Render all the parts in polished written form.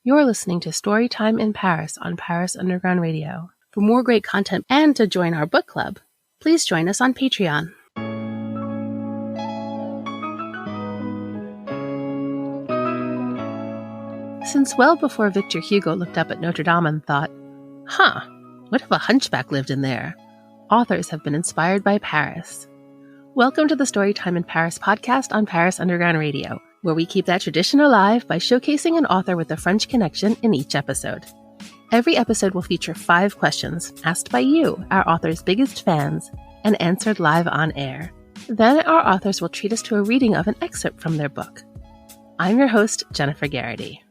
You're listening to Storytime in Paris on Paris Underground Radio. For more great content and to join our book club, please join us on Patreon. Since well before Victor Hugo looked up at Notre Dame and thought, what if a hunchback lived in there? Authors have been inspired by Paris. Welcome to the Storytime in Paris podcast on Paris Underground Radio, where we keep that tradition alive by showcasing an author with a French connection in each episode. Every episode will feature 5 questions asked by you, our author's biggest fans, and answered live on air. Then our authors will treat us to a reading of an excerpt from their book. I'm your host, Jennifer Garrity.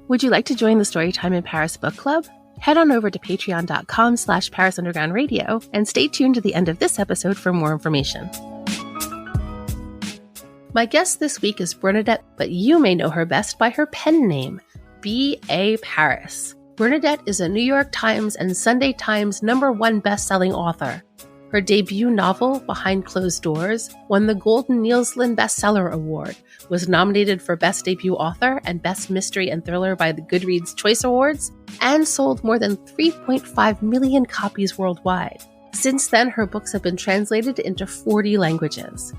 Would you like to join the Storytime in Paris book club? Head on over to patreon.com/Paris Underground Radio and stay tuned to the end of this episode for more information. My guest this week is Bernadette, but you may know her best by her pen name, B.A. Paris. Bernadette is a New York Times and Sunday Times #1 best-selling author. Her debut novel, Behind Closed Doors, won the Golden Neilsland Bestseller Award, was nominated for Best Debut Author and Best Mystery and Thriller by the Goodreads Choice Awards, and sold more than 3.5 million copies worldwide. Since then, her books have been translated into 40 languages.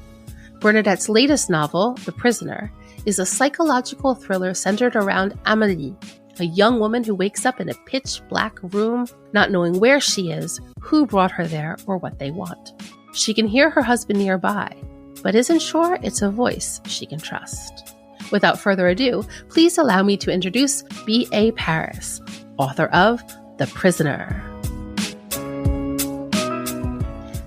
Bernadette's latest novel, The Prisoner, is a psychological thriller centered around Amélie, a young woman who wakes up in a pitch-black room, not knowing where she is, who brought her there, or what they want. She can hear her husband nearby, but isn't sure it's a voice she can trust. Without further ado, please allow me to introduce B.A. Paris, author of The Prisoner.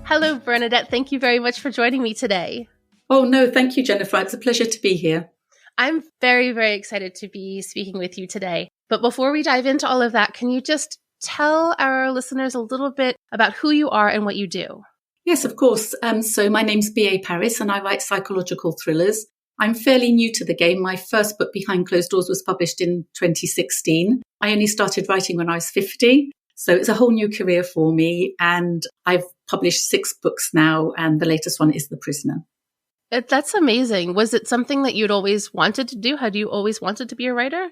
Hello, Bernadette. Thank you very much for joining me today. Oh, no, thank you, Jennifer. It's a pleasure to be here. I'm very, very excited to be speaking with you today. But before we dive into all of that, can you just tell our listeners a little bit about who you are and what you do? Yes, of course. So my name's B.A. Paris and I write psychological thrillers. I'm fairly new to the game. My first book, Behind Closed Doors, was published in 2016. I only started writing when I was 50. So it's a whole new career for me. And I've published 6 books now. And the latest one is The Prisoner. That's amazing. Was it something that you'd always wanted to do? Had you always wanted to be a writer?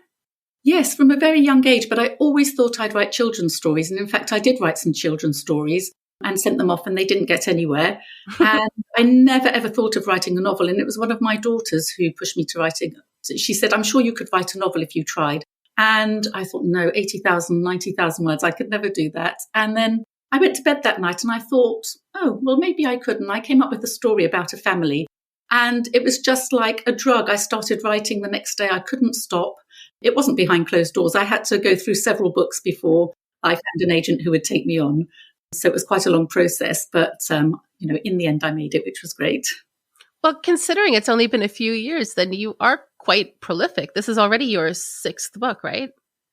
Yes, from a very young age, but I always thought I'd write children's stories. And in fact, I did write some children's stories and sent them off and they didn't get anywhere. And I never, ever thought of writing a novel. And it was one of my daughters who pushed me to writing. She said, I'm sure you could write a novel if you tried. And I thought, no, 80,000, 90,000 words, I could never do that. And then I went to bed that night and I thought, oh, well, maybe I could. And I came up with a story about a family. And it was just like a drug. I started writing the next day. I couldn't stop. It wasn't Behind Closed Doors. I had to go through several books before I found an agent who would take me on. So it was quite a long process. But, in the end, I made it, which was great. Well, considering it's only been a few years, then you are quite prolific. This is already your 6th book, right?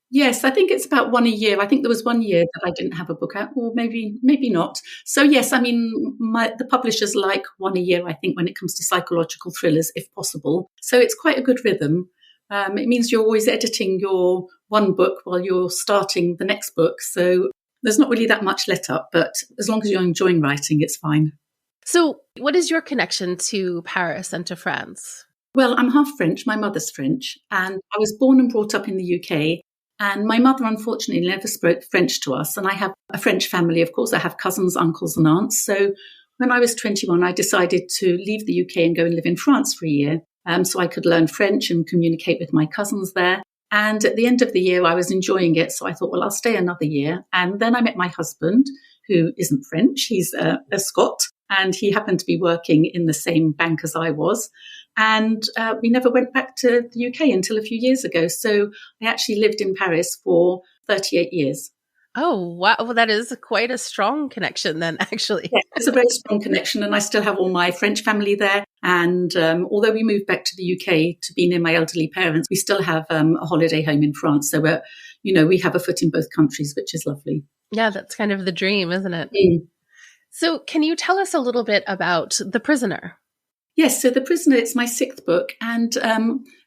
Yes, I think it's about one a year. I think there was 1 year that I didn't have a book out, or maybe not. So yes, I mean, the publishers like 1 a year, I think, when it comes to psychological thrillers, if possible. So it's quite a good rhythm. It means you're always editing your one book while you're starting the next book. So there's not really that much let up, but as long as you're enjoying writing, it's fine. So what is your connection to Paris and to France? Well, I'm half French. My mother's French, and I was born and brought up in the UK. And my mother, unfortunately, never spoke French to us. And I have a French family, of course. I have cousins, uncles and aunts. So when I was 21, I decided to leave the UK and go and live in France for a year so I could learn French and communicate with my cousins there. And at the end of the year, I was enjoying it. So I thought, well, I'll stay another year. And then I met my husband, who isn't French. He's a Scot. And he happened to be working in the same bank as I was. And we never went back to the UK until a few years ago. So I actually lived in Paris for 38 years. Oh, wow. Well, that is quite a strong connection then, actually. Yeah, it's a very strong connection. And I still have all my French family there. And although we moved back to the UK to be near my elderly parents, we still have a holiday home in France. So we have a foot in both countries, which is lovely. Yeah, that's kind of the dream, isn't it? Mm. So can you tell us a little bit about The Prisoner? Yes, so The Prisoner, it's my 6th book. And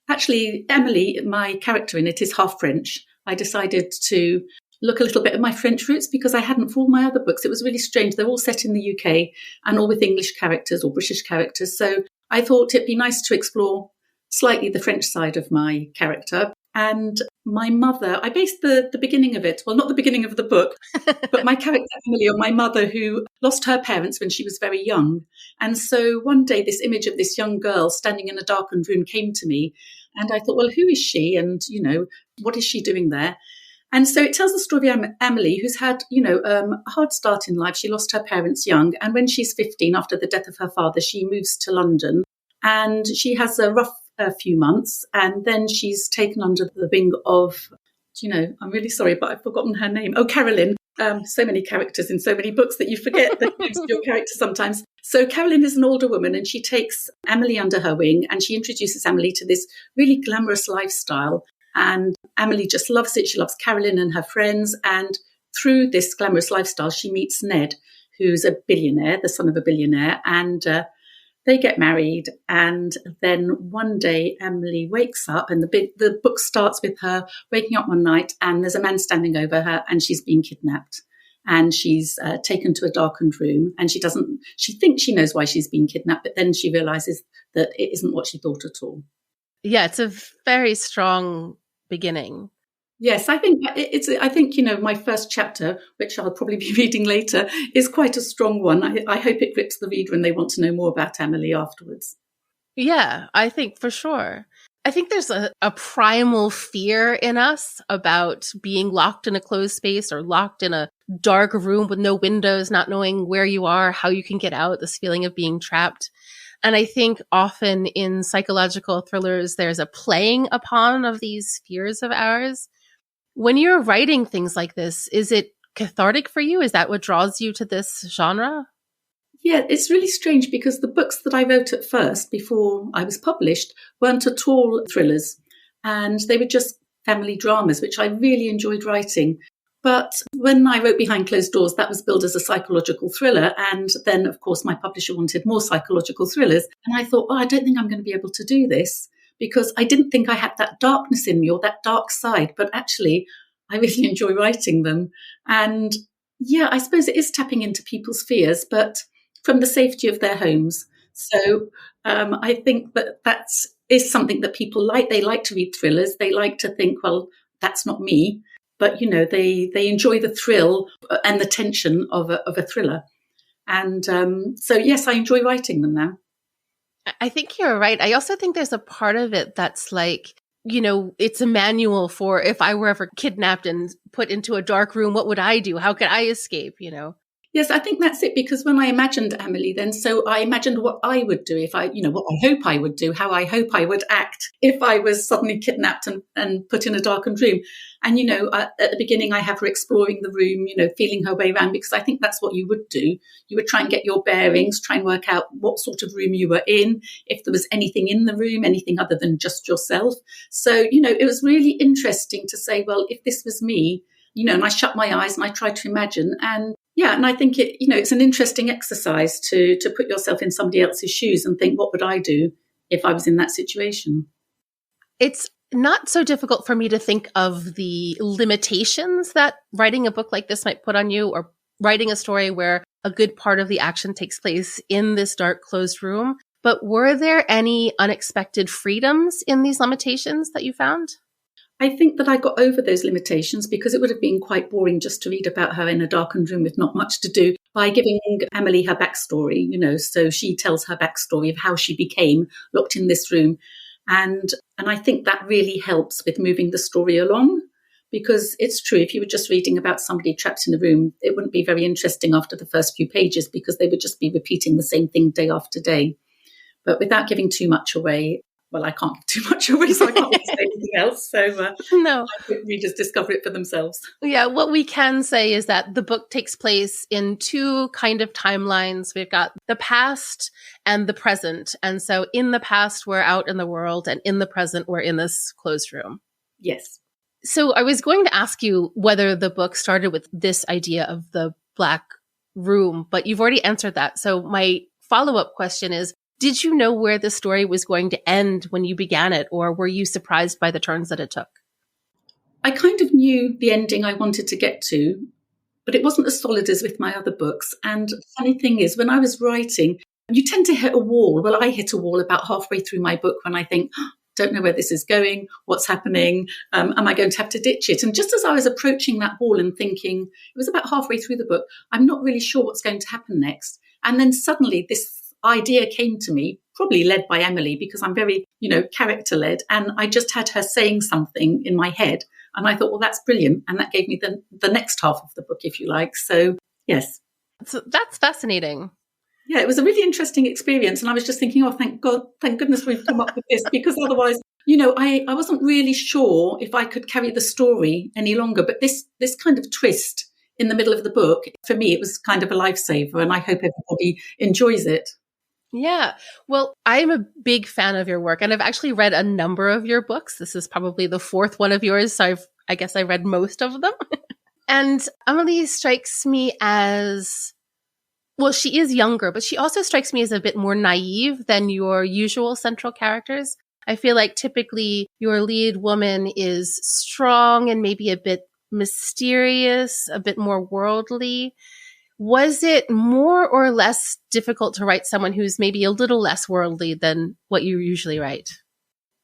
actually, Amélie, my character in it, is half French. I decided to look a little bit at my French roots because I hadn't for all my other books. It was really strange. They're all set in the UK and all with English characters or British characters. So I thought it'd be nice to explore slightly the French side of my character. And my mother, I based the beginning of it, well, not the beginning of the book, but my character Amélie on my mother who lost her parents when she was very young. And so one day this image of this young girl standing in a darkened room came to me. And I thought, well, who is she? And, what is she doing there? And so it tells the story of Amélie, who's had, a hard start in life. She lost her parents young. And when she's 15, after the death of her father, she moves to London. And she has a rough few months. And then she's taken under the wing of, I'm really sorry, but I've forgotten her name. Oh, Caroline. So many characters in so many books that you forget the names of your characters sometimes. So Caroline is an older woman and she takes Amélie under her wing and she introduces Amélie to this really glamorous lifestyle. And Amélie just loves it. She loves Caroline and her friends. And through this glamorous lifestyle, she meets Ned, who's a billionaire, the son of a billionaire. And they get married. And then one day, Amélie wakes up and the book starts with her waking up one night and there's a man standing over her and she's been kidnapped. And she's taken to a darkened room and she thinks she knows why she's been kidnapped, but then she realizes that it isn't what she thought at all. Yeah, it's a very strong beginning. Yes, I think my first chapter, which I'll probably be reading later, is quite a strong one. I hope it grips the reader and they want to know more about Amélie afterwards. Yeah, I think for sure. I think there's a primal fear in us about being locked in a closed space or locked in a dark room with no windows, not knowing where you are, how you can get out, this feeling of being trapped. And I think often in psychological thrillers, there's a playing upon of these fears of ours. When you're writing things like this, is it cathartic for you? Is that what draws you to this genre? Yeah, it's really strange because the books that I wrote at first, before I was published, weren't at all thrillers. And they were just family dramas, which I really enjoyed writing. But when I wrote Behind Closed Doors, that was billed as a psychological thriller. And then, of course, my publisher wanted more psychological thrillers. And I thought, I don't think I'm going to be able to do this because I didn't think I had that darkness in me or that dark side. But actually, I really enjoy writing them. And yeah, I suppose it is tapping into people's fears, but from the safety of their homes. So I think that is something that people like. They like to read thrillers. They like to think, well, that's not me. But, they enjoy the thrill and the tension of a thriller. And so, yes, I enjoy writing them now. I think you're right. I also think there's a part of it that's like, it's a manual for if I were ever kidnapped and put into a dark room, what would I do? How could I escape, Yes, I think that's it, because when I imagined Amélie then, so I imagined what I would do if what I hope I would do, how I hope I would act if I was suddenly kidnapped and put in a darkened room. And, at the beginning, I have her exploring the room, feeling her way around, because I think that's what you would do. You would try and get your bearings, try and work out what sort of room you were in, if there was anything in the room, anything other than just yourself. So, it was really interesting to say, well, if this was me, and I shut my eyes and I tried to imagine. And yeah, and I think it's an interesting exercise to put yourself in somebody else's shoes and think, what would I do if I was in that situation? It's not so difficult for me to think of the limitations that writing a book like this might put on you, or writing a story where a good part of the action takes place in this dark, closed room. But were there any unexpected freedoms in these limitations that you found? I think that I got over those limitations because it would have been quite boring just to read about her in a darkened room with not much to do, by giving Amélie her backstory, so she tells her backstory of how she became locked in this room. And I think that really helps with moving the story along, because it's true, if you were just reading about somebody trapped in a room, it wouldn't be very interesting after the first few pages because they would just be repeating the same thing day after day. But without giving too much away, well, I can't give too much away, so I can't say anything else. So no, I hope readers discover it for themselves. Yeah, what we can say is that the book takes place in two kind of timelines. We've got the past and the present. And so in the past, we're out in the world, and in the present, we're in this closed room. Yes. So I was going to ask you whether the book started with this idea of the black room, but you've already answered that. So my follow-up question is, did you know where the story was going to end when you began it, or were you surprised by the turns that it took? I kind of knew the ending I wanted to get to, but it wasn't as solid as with my other books. And the funny thing is, when I was writing, you tend to hit a wall. Well, I hit a wall about halfway through my book when I think, don't know where this is going, what's happening, am I going to have to ditch it? And just as I was approaching that wall and thinking, it was about halfway through the book, I'm not really sure what's going to happen next. And then suddenly this idea came to me, probably led by Amélie, because I'm very, character led. And I just had her saying something in my head. And I thought, well, that's brilliant. And that gave me the next half of the book, if you like. So, yes. So that's fascinating. Yeah, it was a really interesting experience. And I was just thinking, oh, thank goodness we've come up with this, because otherwise, I wasn't really sure if I could carry the story any longer. But this kind of twist in the middle of the book, for me, it was kind of a lifesaver. And I hope everybody enjoys it. Yeah. Well, I'm a big fan of your work, and I've actually read a number of your books. This is probably the fourth one of yours. So I guess I read most of them. And Amélie strikes me as, well, she is younger, but she also strikes me as a bit more naive than your usual central characters. I feel like typically your lead woman is strong and maybe a bit mysterious, a bit more worldly. Was it more or less difficult to write someone who's maybe a little less worldly than what you usually write?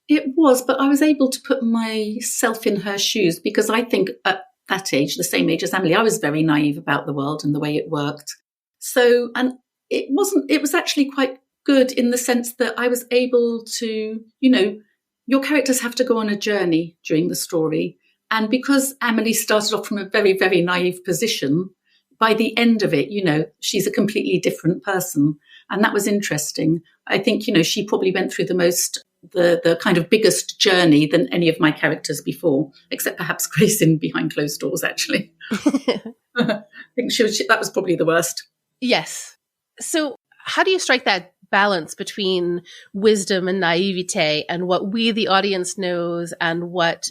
It was, but I was able to put myself in her shoes, because I think at that age, the same age as Amélie, I was very naive about the world and the way it worked. So, and it was actually quite good in the sense that I was able to, your characters have to go on a journey during the story. And because Amélie started off from a very, very naive position, by the end of it, she's a completely different person. And that was interesting. I think, she probably went through the kind of biggest journey than any of my characters before, except perhaps Grace in Behind Closed Doors, actually. I think that was probably the worst. Yes. So how do you strike that balance between wisdom and naivete and what we, the audience, knows and what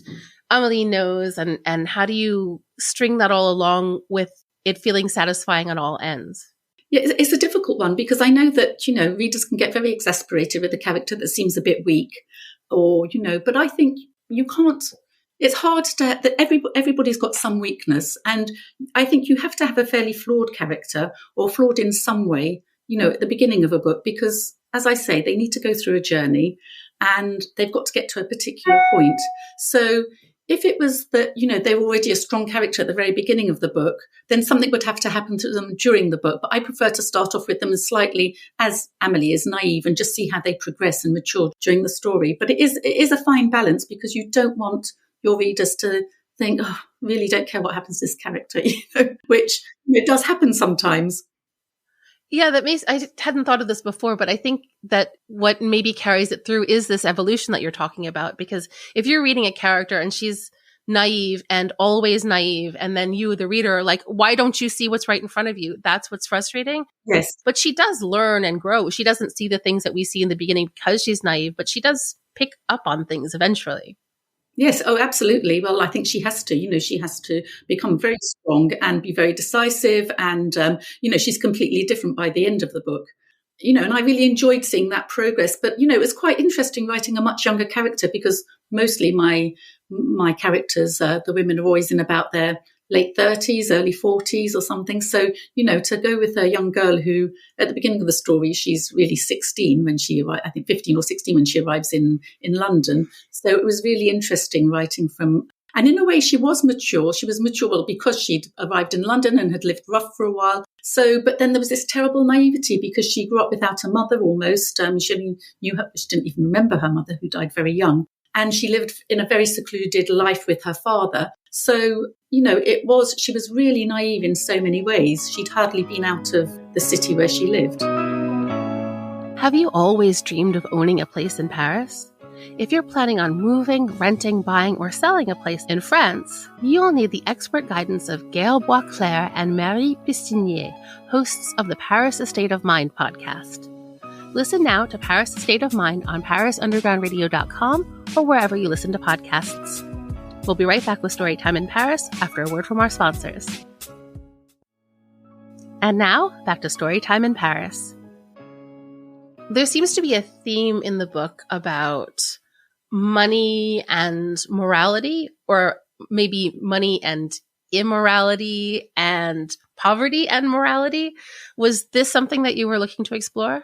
Amélie knows? And how do you string that all along with it feeling satisfying on all ends? Yeah, it's a difficult one, because I know that, readers can get very exasperated with a character that seems a bit weak, or, but I think you can't, it's hard that everybody's got some weakness. And I think you have to have a fairly flawed character, or flawed in some way, at the beginning of a book, because as I say, they need to go through a journey and they've got to get to a particular point. So if it was that, they were already a strong character at the very beginning of the book, then something would have to happen to them during the book. But I prefer to start off with them as slightly, as Amélie is, naive, and just see how they progress and mature during the story. But it is a fine balance, because you don't want your readers to think, oh, really don't care what happens to this character, which does happen sometimes. Yeah, I hadn't thought of this before, but I think that what maybe carries it through is this evolution that you're talking about. Because if you're reading a character and she's naive and always naive, and then you, the reader, are like, why don't you see what's right in front of you? That's what's frustrating. Yes. But she does learn and grow. She doesn't see the things that we see in the beginning because she's naive, but she does pick up on things eventually. Yes. Oh, absolutely. Well, I think she has to, she has to become very strong and be very decisive. And, she's completely different by the end of the book, and I really enjoyed seeing that progress. But, it was quite interesting writing a much younger character, because mostly my characters, the women are always in about their late 30s, early 40s or something. So, to go with a young girl who at the beginning of the story, she's really 16 when she arrives, I think 15 or 16 when she arrives in London. So it was really interesting writing from, and in a way she was mature. She was mature because she'd arrived in London and had lived rough for a while. So, but then there was this terrible naivety, because she grew up without a mother almost. She didn't even remember her mother, who died very young. And she lived in a very secluded life with her father. So, she was really naive in so many ways. She'd hardly been out of the city where she lived. Have you always dreamed of owning a place in Paris? If you're planning on moving, renting, buying, or selling a place in France, you'll need the expert guidance of Gail Boisclair and Marie Pistinier, hosts of the Paris Estate of Mind podcast. Listen now to Paris Estate of Mind on parisundergroundradio.com or wherever you listen to podcasts. We'll be right back with Storytime in Paris after a word from our sponsors. And now, back to Storytime in Paris. There seems to be a theme in the book about money and morality, or maybe money and immorality and poverty and morality. Was this something that you were looking to explore?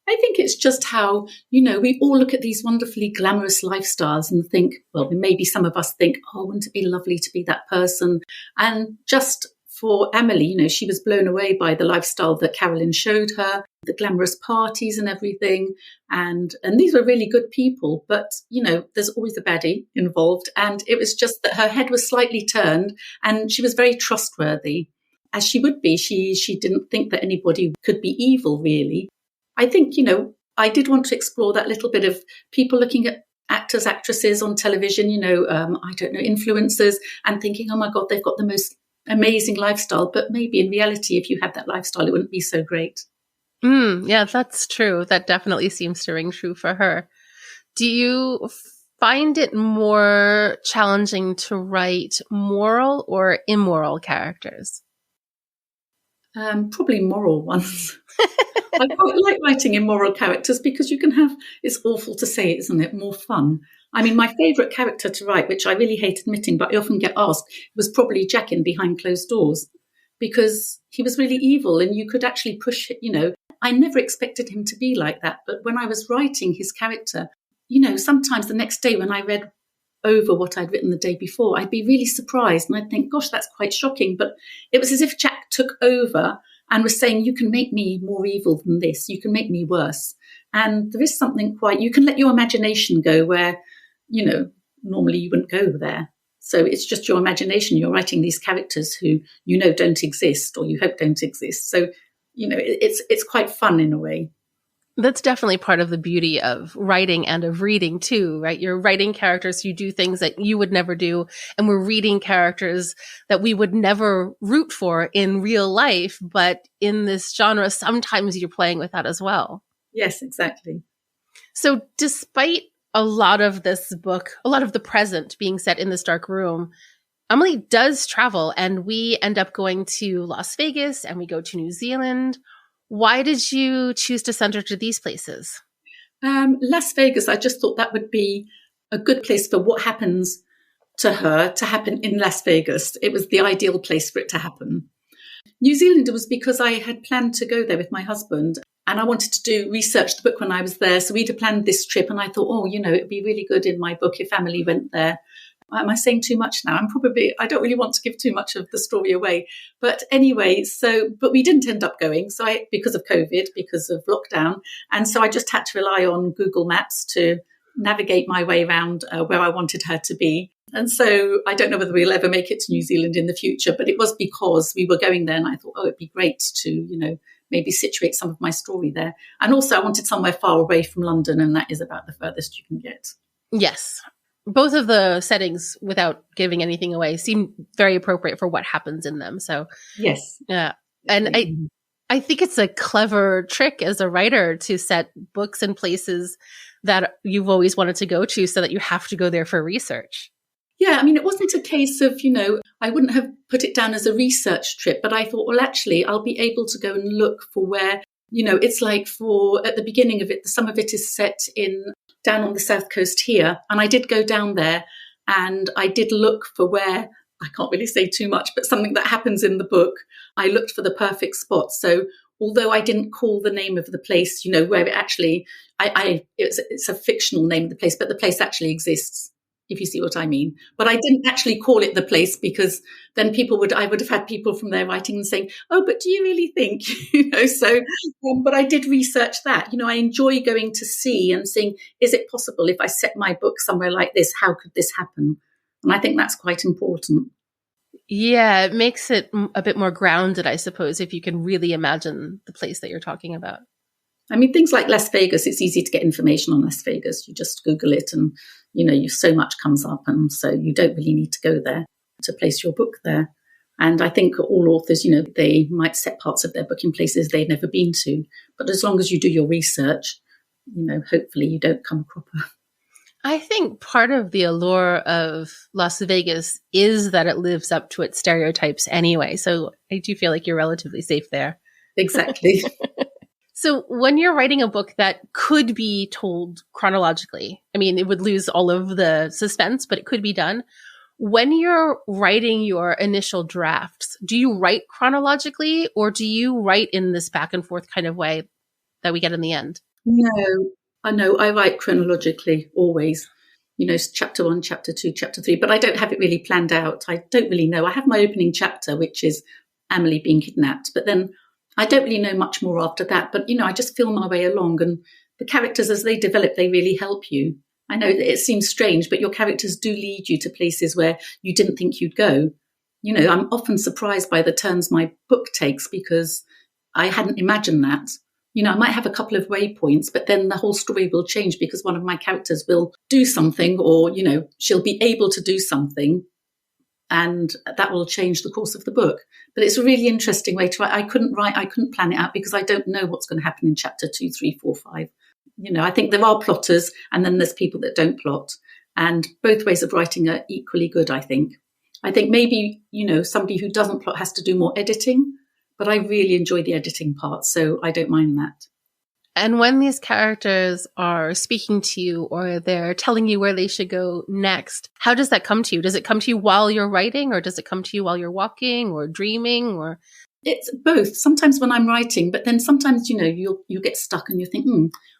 I think it's just how, we all look at these wonderfully glamorous lifestyles and think, well, maybe some of us think, oh, wouldn't it be lovely to be that person? And just for Amélie, she was blown away by the lifestyle that Carolyn showed her, the glamorous parties and everything. And these were really good people. But, there's always a baddie involved. And it was just that her head was slightly turned and she was very trustworthy, as she would be. She didn't think that anybody could be evil, really. I think, I did want to explore that little bit of people looking at actors, actresses on television, influencers, and thinking, oh my God, they've got the most amazing lifestyle. But maybe in reality, if you had that lifestyle, it wouldn't be so great. Yeah, that's true. That definitely seems to ring true for her. Do you find it more challenging to write moral or immoral characters? Probably moral ones. I quite like writing immoral characters because you can have, it's awful to say, isn't it, more fun. I mean, my favourite character to write, which I really hate admitting, but I often get asked, was probably Jack in Behind Closed Doors, because he was really evil and you could actually push it, I never expected him to be like that. But when I was writing his character, sometimes the next day when I read over what I'd written the day before, I'd be really surprised and I'd think, gosh, that's quite shocking. But it was as if Jack took over and was saying, you can make me more evil than this. You can make me worse. And there is something you can let your imagination go where, normally you wouldn't go there. So it's just your imagination. You're writing these characters who, don't exist or you hope don't exist. So, it's quite fun in a way. That's definitely part of the beauty of writing and of reading too, right? You're writing characters who do things that you would never do. And we're reading characters that we would never root for in real life. But in this genre, sometimes you're playing with that as well. Yes, exactly. So despite a lot of this book, a lot of the present being set in this dark room, Amélie does travel and we end up going to Las Vegas and we go to New Zealand. Why did you choose to send her to these places? Las Vegas, I just thought that would be a good place for what happens to her to happen in Las Vegas. It was the ideal place for it to happen. New Zealand was because I had planned to go there with my husband and I wanted to research the book when I was there. So we'd planned this trip and I thought, it'd be really good in my book if Amélie went there. Am I saying too much now? I don't really want to give too much of the story away. But anyway, but we didn't end up going. So because of COVID, because of lockdown. And so I just had to rely on Google Maps to navigate my way around where I wanted her to be. And so I don't know whether we'll ever make it to New Zealand in the future, but it was because we were going there and I thought, it'd be great to, maybe situate some of my story there. And also I wanted somewhere far away from London, and that is about the furthest you can get. Yes. Both of the settings, without giving anything away, seem very appropriate for what happens in them. So, yes. Yeah. And I think it's a clever trick as a writer to set books in places that you've always wanted to go to so that you have to go there for research. Yeah, I mean, it wasn't a case of, I wouldn't have put it down as a research trip, but I thought, well, actually, I'll be able to go and look for where, it's like at the beginning of it, some of it is set down on the south coast here. And I did go down there and I did look for where, I can't really say too much, but something that happens in the book, I looked for the perfect spot. So although I didn't call the name of the place, where it actually, it's a fictional name of the place, but the place actually exists, if you see what I mean. But I didn't actually call it the place because then I would have had people from there writing and saying, oh, but do you really think, but I did research that. I enjoy going to see and seeing, is it possible if I set my book somewhere like this, how could this happen? And I think that's quite important. Yeah, it makes it a bit more grounded, I suppose, if you can really imagine the place that you're talking about. I mean, things like Las Vegas, it's easy to get information on Las Vegas. You just Google it and, so much comes up. And so you don't really need to go there to place your book there. And I think all authors, they might set parts of their book in places they've never been to. But as long as you do your research, hopefully you don't come a cropper. I think part of the allure of Las Vegas is that it lives up to its stereotypes anyway. So I do feel like you're relatively safe there. Exactly. So when you're writing a book that could be told chronologically, I mean, it would lose all of the suspense, but it could be done. When you're writing your initial drafts, do you write chronologically or do you write in this back and forth kind of way that we get in the end? No, I know. I write chronologically always. Chapter 1, chapter 2, chapter 3, but I don't have it really planned out. I don't really know. I have my opening chapter, which is Amélie being kidnapped, but then I don't really know much more after that. But, I just feel my way along, and the characters, as they develop, they really help you. I know that it seems strange, but your characters do lead you to places where you didn't think you'd go. I'm often surprised by the turns my book takes because I hadn't imagined that. I might have a couple of waypoints, but then the whole story will change because one of my characters will do something, or, she'll be able to do something, and that will change the course of the book. But it's a really interesting way to write. I couldn't plan it out because I don't know what's going to happen in chapter 2, 3, 4, 5. I think there are plotters and then there's people that don't plot. And both ways of writing are equally good, I think. I think maybe, somebody who doesn't plot has to do more editing, but I really enjoy the editing part, so I don't mind that. And when these characters are speaking to you or they're telling you where they should go next, how does that come to you? Does it come to you while you're writing, or does it come to you while you're walking or dreaming? Or it's both. Sometimes when I'm writing, but then sometimes, you get stuck and you think,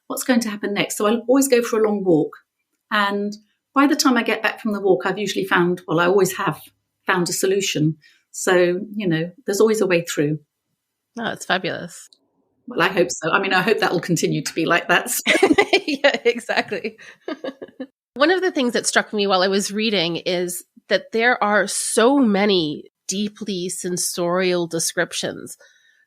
what's going to happen next? So I'll always go for a long walk. And by the time I get back from the walk, I've usually I always have found a solution. So, there's always a way through. Oh, it's fabulous. Well, I hope so. I mean, I hope that will continue to be like that. So. Yeah, exactly. One of the things that struck me while I was reading is that there are so many deeply sensorial descriptions,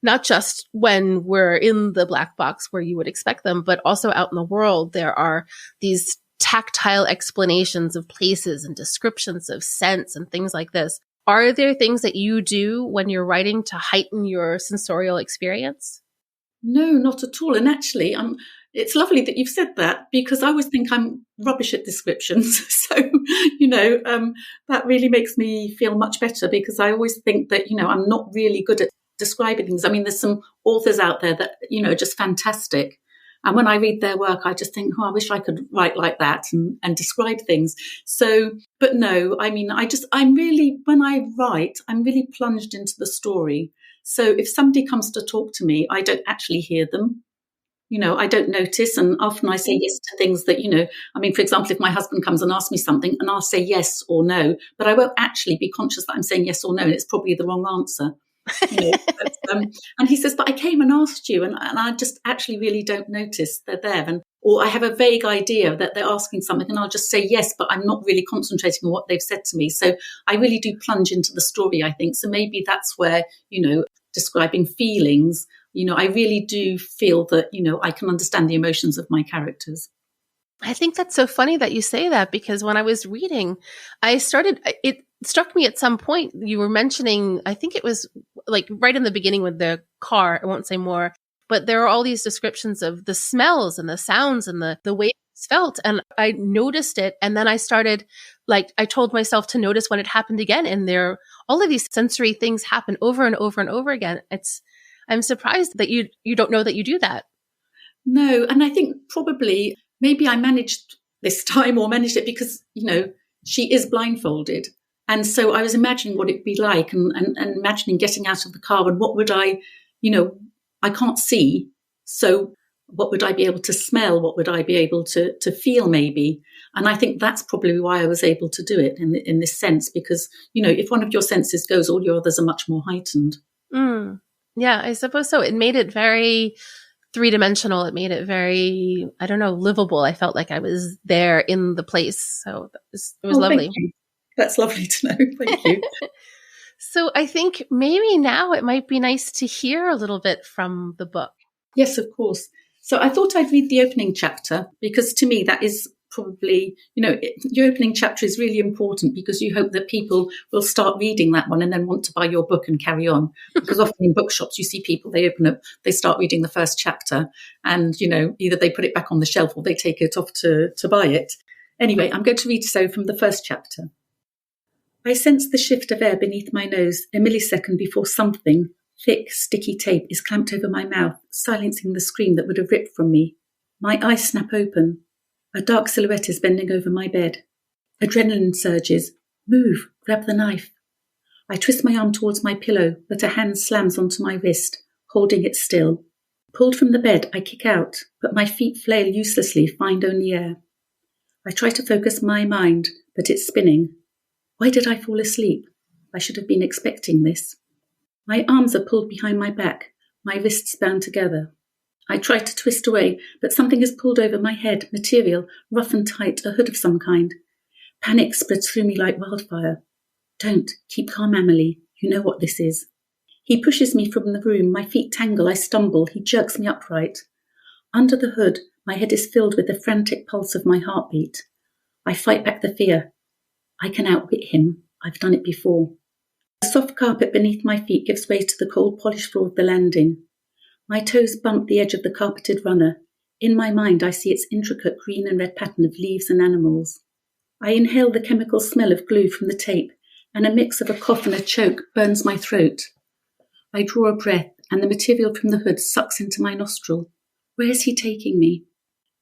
not just when we're in the black box where you would expect them, but also out in the world. There are these tactile explanations of places and descriptions of scents and things like this. Are there things that you do when you're writing to heighten your sensorial experience? No, not at all. And actually, it's lovely that you've said that because I always think I'm rubbish at descriptions. So, that really makes me feel much better because I always think that, I'm not really good at describing things. I mean, there's some authors out there that, are just fantastic. And when I read their work, I just think, I wish I could write like that and describe things. So, but no, I mean, when I write, I'm really plunged into the story. So if somebody comes to talk to me, I don't actually hear them. I don't notice. And often I say yes to things that, for example, if my husband comes and asks me something and I'll say yes or no, but I won't actually be conscious that I'm saying yes or no. And it's probably the wrong answer. And he says, but I came and asked you, and I just actually really don't notice they're there. Or I have a vague idea that they're asking something and I'll just say yes, but I'm not really concentrating on what they've said to me. So I really do plunge into the story, I think. So maybe that's where, describing feelings, I really do feel that, I can understand the emotions of my characters. I think that's so funny that you say that because when I was reading, it struck me at some point, you were mentioning, I think it was like right in the beginning with the car, I won't say more, but there are all these descriptions of the smells and the sounds and the way it's felt. And I noticed it. And then I started, I told myself to notice when it happened again. And all of these sensory things happen over and over and over again. I'm surprised that you don't know that you do that. No. And I think probably maybe I managed this time or managed it because, she is blindfolded. And so I was imagining what it'd be like and imagining getting out of the car and what would I can't see. So what would I be able to smell? What would I be able to feel maybe? And I think that's probably why I was able to do it in this sense, because, if one of your senses goes, all your others are much more heightened. Yeah, I suppose so. It made it very three-dimensional. It made it very, I don't know, livable. I felt like I was there in the place. So it was lovely. Thank you. That's lovely to know. Thank you. So I think maybe now it might be nice to hear a little bit from the book. Yes, of course. So I thought I'd read the opening chapter because to me that is probably, your opening chapter is really important because you hope that people will start reading that one and then want to buy your book and carry on. Because often in bookshops, you see people, they open up, they start reading the first chapter and, either they put it back on the shelf or they take it off to buy it. Anyway, I'm going to read so from the first chapter. I sensed the shift of air beneath my nose a millisecond before something, thick, sticky tape, is clamped over my mouth, silencing the scream that would have ripped from me. My eyes snap open. A dark silhouette is bending over my bed. Adrenaline surges. Move, grab the knife. I twist my arm towards my pillow, but a hand slams onto my wrist, holding it still. Pulled from the bed, I kick out, but my feet flail uselessly, find only air. I try to focus my mind, but it's spinning. Why did I fall asleep? I should have been expecting this. My arms are pulled behind my back, my wrists bound together. I try to twist away, but something is pulled over my head, material, rough and tight, a hood of some kind. Panic spreads through me like wildfire. Don't. Keep calm, Amélie. You know what this is. He pushes me from the room. My feet tangle. I stumble. He jerks me upright. Under the hood, my head is filled with the frantic pulse of my heartbeat. I fight back the fear. I can outwit him. I've done it before. The soft carpet beneath my feet gives way to the cold polished floor of the landing. My toes bump the edge of the carpeted runner. In my mind, I see its intricate green and red pattern of leaves and animals. I inhale the chemical smell of glue from the tape, and a mix of a cough and a choke burns my throat. I draw a breath, and the material from the hood sucks into my nostril. Where is he taking me?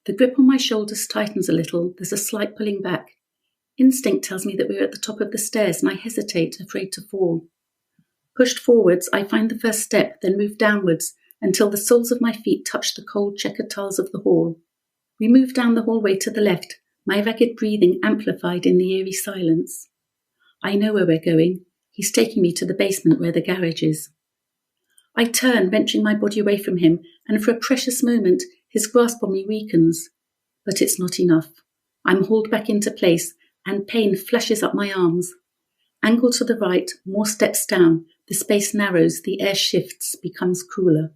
The grip on my shoulders tightens a little. There's a slight pulling back. Instinct tells me that we're at the top of the stairs, and I hesitate, afraid to fall. Pushed forwards, I find the first step, then move downwards, until the soles of my feet touch the cold checkered tiles of the hall. We move down the hallway to the left, my ragged breathing amplified in the eerie silence. I know where we're going. He's taking me to the basement where the garage is. I turn, wrenching my body away from him, and for a precious moment, his grasp on me weakens. But it's not enough. I'm hauled back into place, and pain flashes up my arms. Angle to the right, more steps down, the space narrows, the air shifts, becomes cooler.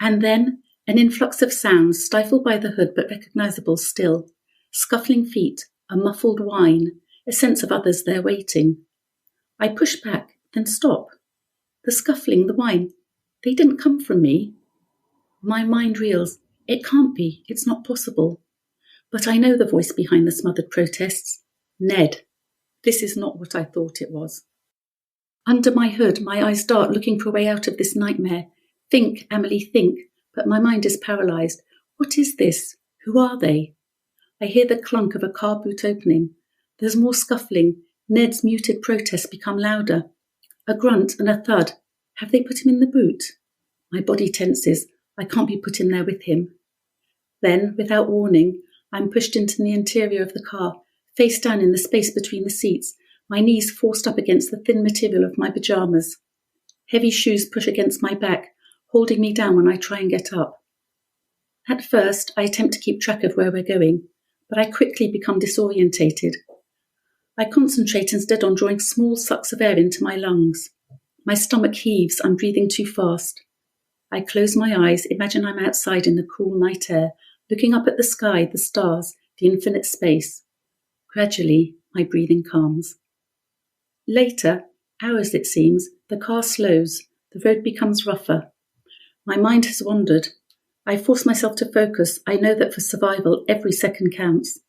And then, an influx of sounds, stifled by the hood but recognizable still. Scuffling feet, a muffled whine, a sense of others there waiting. I push back, then stop. The scuffling, the whine, they didn't come from me. My mind reels. It can't be. It's not possible. But I know the voice behind the smothered protests. Ned. This is not what I thought it was. Under my hood, my eyes dart, looking for a way out of this nightmare. Think, Amélie, think. But my mind is paralysed. What is this? Who are they? I hear the clunk of a car boot opening. There's more scuffling. Ned's muted protests become louder. A grunt and a thud. Have they put him in the boot? My body tenses. I can't be put in there with him. Then, without warning, I'm pushed into the interior of the car, face down in the space between the seats, my knees forced up against the thin material of my pyjamas. Heavy shoes push against my back, holding me down when I try and get up. At first, I attempt to keep track of where we're going, but I quickly become disorientated. I concentrate instead on drawing small sucks of air into my lungs. My stomach heaves, I'm breathing too fast. I close my eyes, imagine I'm outside in the cool night air, looking up at the sky, the stars, the infinite space. Gradually, my breathing calms. Later, hours it seems, the car slows, the road becomes rougher. My mind has wandered. I force myself to focus. I know that for survival, every second counts.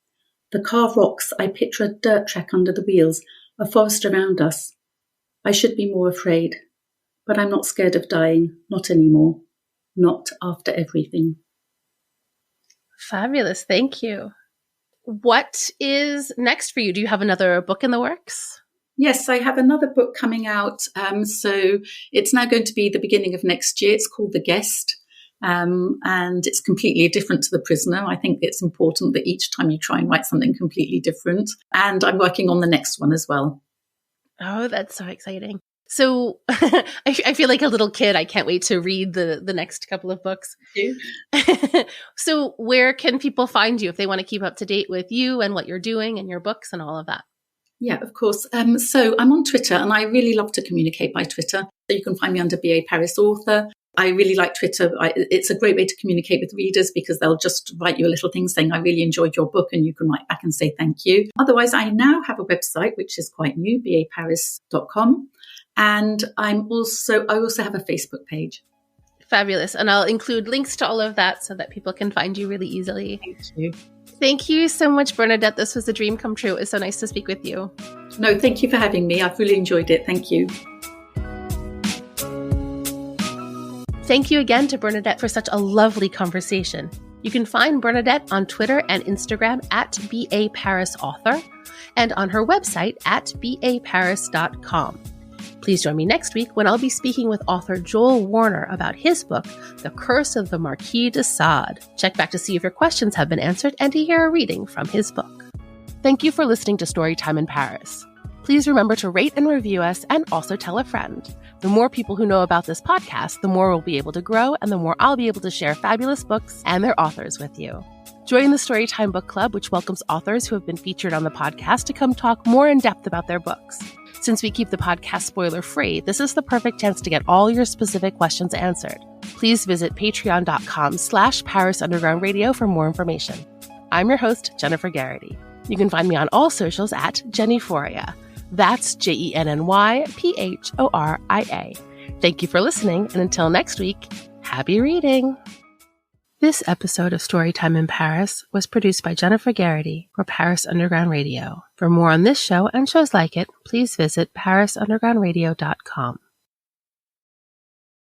The car rocks. I picture a dirt track under the wheels, a forest around us. I should be more afraid. But I'm not scared of dying. Not anymore. Not after everything. Fabulous. Thank you. What is next for you? Do you have another book in the works? Yes, I have another book coming out. So it's now going to be the beginning of next year. It's called The Guest. And it's completely different to The Prisoner. I think it's important that each time you try and write something completely different. And I'm working on the next one as well. Oh, that's so exciting. So I feel like a little kid. I can't wait to read the next couple of books. So where can people find you if they want to keep up to date with you and what you're doing and your books and all of that? Yeah, of course. So I'm on Twitter and I really love to communicate by Twitter. So you can find me under BA Paris Author. I really like Twitter. It's a great way to communicate with readers because they'll just write you a little thing saying, I really enjoyed your book, and you can write back and say thank you. Otherwise, I now have a website, which is quite new, baparis.com. And I also have a Facebook page. Fabulous. And I'll include links to all of that so that people can find you really easily. Thank you. Thank you so much, Bernadette. This was a dream come true. It was so nice to speak with you. No, thank you for having me. I've really enjoyed it. Thank you. Thank you again to Bernadette for such a lovely conversation. You can find Bernadette on Twitter and Instagram at BAParisAuthor and on her website at baparis.com. Please join me next week when I'll be speaking with author Joel Warner about his book, The Curse of the Marquis de Sade. Check back to see if your questions have been answered and to hear a reading from his book. Thank you for listening to Storytime in Paris. Please remember to rate and review us and also tell a friend. The more people who know about this podcast, the more we'll be able to grow and the more I'll be able to share fabulous books and their authors with you. Join the Storytime Book Club, which welcomes authors who have been featured on the podcast to come talk more in depth about their books. Since we keep the podcast spoiler-free, this is the perfect chance to get all your specific questions answered. Please visit patreon.com/Paris Underground Radio for more information. I'm your host, Jennifer Garrity. You can find me on all socials at Jennyphoria. That's JennyPhoria. Thank you for listening, and until next week, happy reading! This episode of Storytime in Paris was produced by Jennifer Garrity for Paris Underground Radio. For more on this show and shows like it, please visit parisundergroundradio.com.